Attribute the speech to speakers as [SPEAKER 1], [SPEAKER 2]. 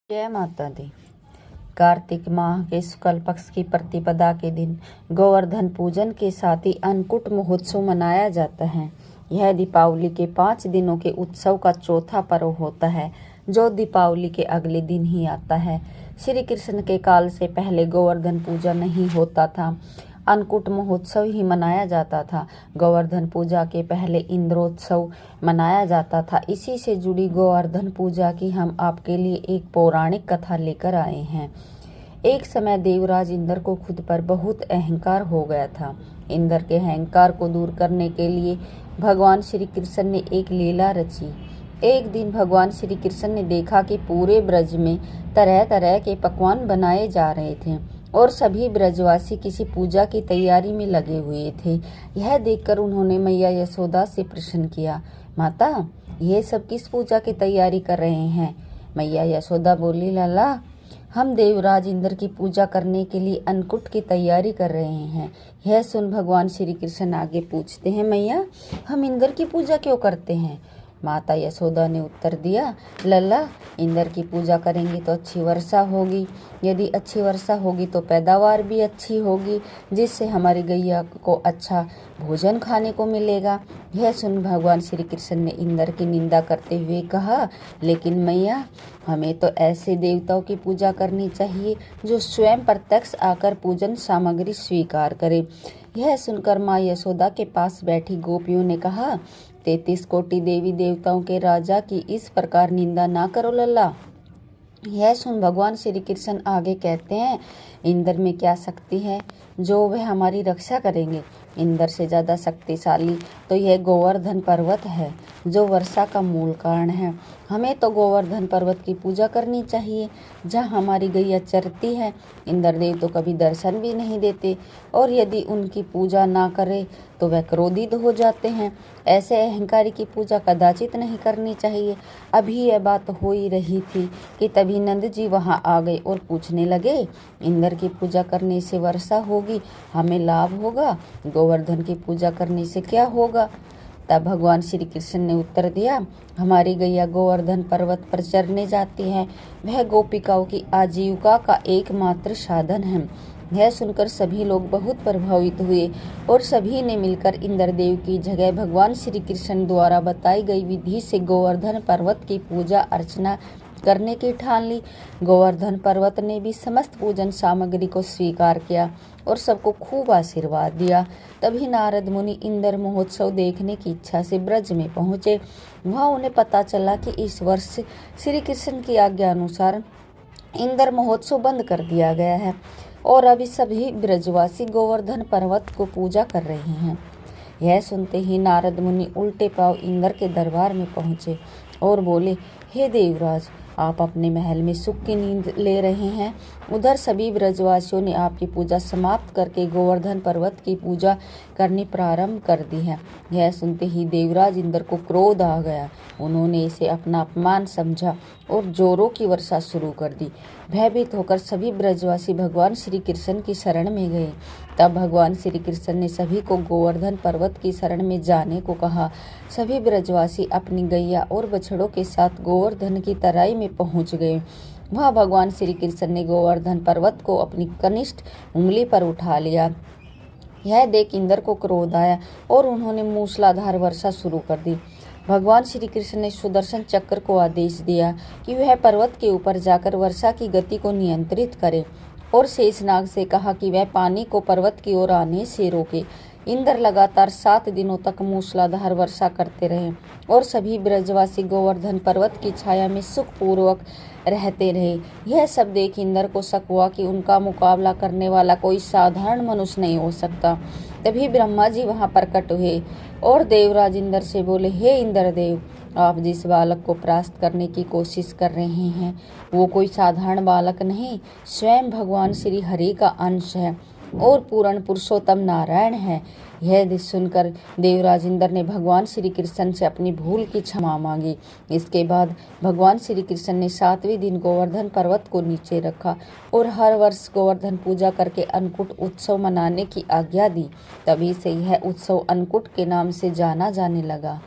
[SPEAKER 1] जय माता दी। कार्तिक माह के शुक्ल पक्ष की प्रतिपदा के दिन गोवर्धन पूजन के साथ ही अन्नकूट महोत्सव मनाया जाता है। यह दीपावली के 5 दिनों के उत्सव का चौथा पर्व होता है, जो दीपावली के अगले दिन ही आता है। श्री कृष्ण के काल से पहले गोवर्धन पूजा नहीं होता था, अन्नकूट महोत्सव ही मनाया जाता था। गोवर्धन पूजा के पहले इंद्रोत्सव मनाया जाता था। इसी से जुड़ी गोवर्धन पूजा की हम आपके लिए एक पौराणिक कथा लेकर आए हैं। एक समय देवराज इंद्र को खुद पर बहुत अहंकार हो गया था। इंद्र के अहंकार को दूर करने के लिए भगवान श्री कृष्ण ने एक लीला रची। एक दिन भगवान श्री कृष्ण ने देखा कि पूरे ब्रज में तरह तरह के पकवान बनाए जा रहे थे और सभी ब्रजवासी किसी पूजा की तैयारी में लगे हुए थे। यह देखकर उन्होंने मैया यशोदा से प्रश्न किया, माता, ये सब किस पूजा की तैयारी कर रहे हैं? मैया यशोदा बोली, लाला, हम देवराज इंद्र की पूजा करने के लिए अन्नकूट की तैयारी कर रहे हैं। यह सुन भगवान श्री कृष्ण आगे पूछते हैं, मैया, हम इंद्र की पूजा क्यों करते हैं? माता यशोदा ने उत्तर दिया, लल्ला, इंद्र की पूजा करेंगे तो अच्छी वर्षा होगी। यदि अच्छी वर्षा होगी तो पैदावार भी अच्छी होगी, जिससे हमारी गैया को अच्छा भोजन खाने को मिलेगा। यह सुन भगवान श्री कृष्ण ने इंद्र की निंदा करते हुए कहा, लेकिन मैया, हमें तो ऐसे देवताओं की पूजा करनी चाहिए जो स्वयं प्रत्यक्ष आकर पूजन सामग्री स्वीकार करे। यह सुनकर माँ यशोदा के पास बैठी गोपियों ने कहा, 33 कोटि देवी देवताओं के राजा की इस प्रकार निंदा ना करो लल्ला। यह सुन भगवान श्री कृष्ण आगे कहते हैं, इंद्र में क्या शक्ति है जो वह हमारी रक्षा करेंगे? इंद्र से ज़्यादा शक्तिशाली तो यह गोवर्धन पर्वत है, जो वर्षा का मूल कारण है। हमें तो गोवर्धन पर्वत की पूजा करनी चाहिए, जहाँ हमारी गैया चरती है। इंद्रदेव तो कभी दर्शन भी नहीं देते, और यदि उनकी पूजा ना करे तो वह क्रोधित हो जाते हैं। ऐसे अहंकारी की पूजा कदाचित नहीं करनी चाहिए। अभी यह बात हो ही रही थी कि तभी नंद जी वहाँ आ गए और पूछने लगे, इंद्र की पूजा करने से वर्षा होगी, हमें लाभ होगा, गोवर्धन की पूजा करने से क्या होगा? तब भगवान श्री कृष्ण ने उत्तर दिया, हमारी गैया गोवर्धन पर्वत पर चरने जाती है, वह गोपिकाओं की आजीविका का एकमात्र साधन है। यह सुनकर सभी लोग बहुत प्रभावित हुए और सभी ने मिलकर इंद्रदेव की जगह भगवान श्री कृष्ण द्वारा बताई गई विधि से गोवर्धन पर्वत की पूजा अर्चना करने की ठान ली। गोवर्धन पर्वत ने भी समस्त पूजन सामग्री को स्वीकार किया और सबको खूब आशीर्वाद दिया। तभी नारद मुनि इंद्र महोत्सव देखने की इच्छा से ब्रज में पहुंचे। वहां उन्हें पता चला कि इस वर्ष श्री कृष्ण की आज्ञा अनुसार इंद्र महोत्सव बंद कर दिया गया है और अभी सभी ब्रजवासी गोवर्धन पर्वत को पूजा कर रहे हैं। यह सुनते ही नारद मुनि उल्टे पांव इंद्र के दरबार में पहुंचे और बोले, हे देवराज, आप अपने महल में सुख की नींद ले रहे हैं। उधर सभी ब्रजवासियों ने आपकी पूजा समाप्त करके गोवर्धन पर्वत की पूजा करनी प्रारंभ कर दी है। यह सुनते ही देवराज इंद्र को क्रोध आ गया। उन्होंने इसे अपना अपमान समझा और जोरों की वर्षा शुरू कर दी। भयभीत होकर सभी ब्रजवासी भगवान श्री कृष्ण की शरण में गए। तब भगवान श्री कृष्ण ने सभी को गोवर्धन पर्वत की शरण में जाने को कहा। सभी ब्रजवासी अपनी गैया और बछड़ों के साथ गोवर्धन की तराई में पहुंच गए। वहां भगवान श्री कृष्ण ने गोवर्धन पर्वत को अपनी कनिष्ठ उंगली पर उठा लिया। यह देख इंद्र को क्रोध आया और उन्होंने मूसलाधार वर्षा शुरू कर दी। भगवान श्री कृष्ण ने सुदर्शन चक्र को आदेश दिया कि वह पर्वत के ऊपर जाकर वर्षा की गति को नियंत्रित करे और शेषनाग से कहा कि वह पानी को पर्वत की ओर आने से रोके। इंद्र लगातार 7 दिनों तक मूसलाधार वर्षा करते रहे और सभी ब्रजवासी गोवर्धन पर्वत की छाया में सुखपूर्वक रहते रहे। यह सब देख इंद्र को शक हुआ कि उनका मुकाबला करने वाला कोई साधारण मनुष्य नहीं हो सकता। तभी ब्रह्मा जी वहां प्रकट हुए और देवराज इंद्र से बोले, हे इंद्रदेव, आप जिस बालक को परास्त करने की कोशिश कर रहे हैं वो कोई साधारण बालक नहीं, स्वयं भगवान श्री हरि का अंश है और पूर्ण पुरुषोत्तम नारायण है। यह सुनकर देवराज इंद्र ने भगवान श्री कृष्ण से अपनी भूल की क्षमा मांगी। इसके बाद भगवान श्री कृष्ण ने 7वें दिन गोवर्धन पर्वत को नीचे रखा और हर वर्ष गोवर्धन पूजा करके अन्नकूट उत्सव मनाने की आज्ञा दी। तभी से यह उत्सव अन्नकूट के नाम से जाना जाने लगा।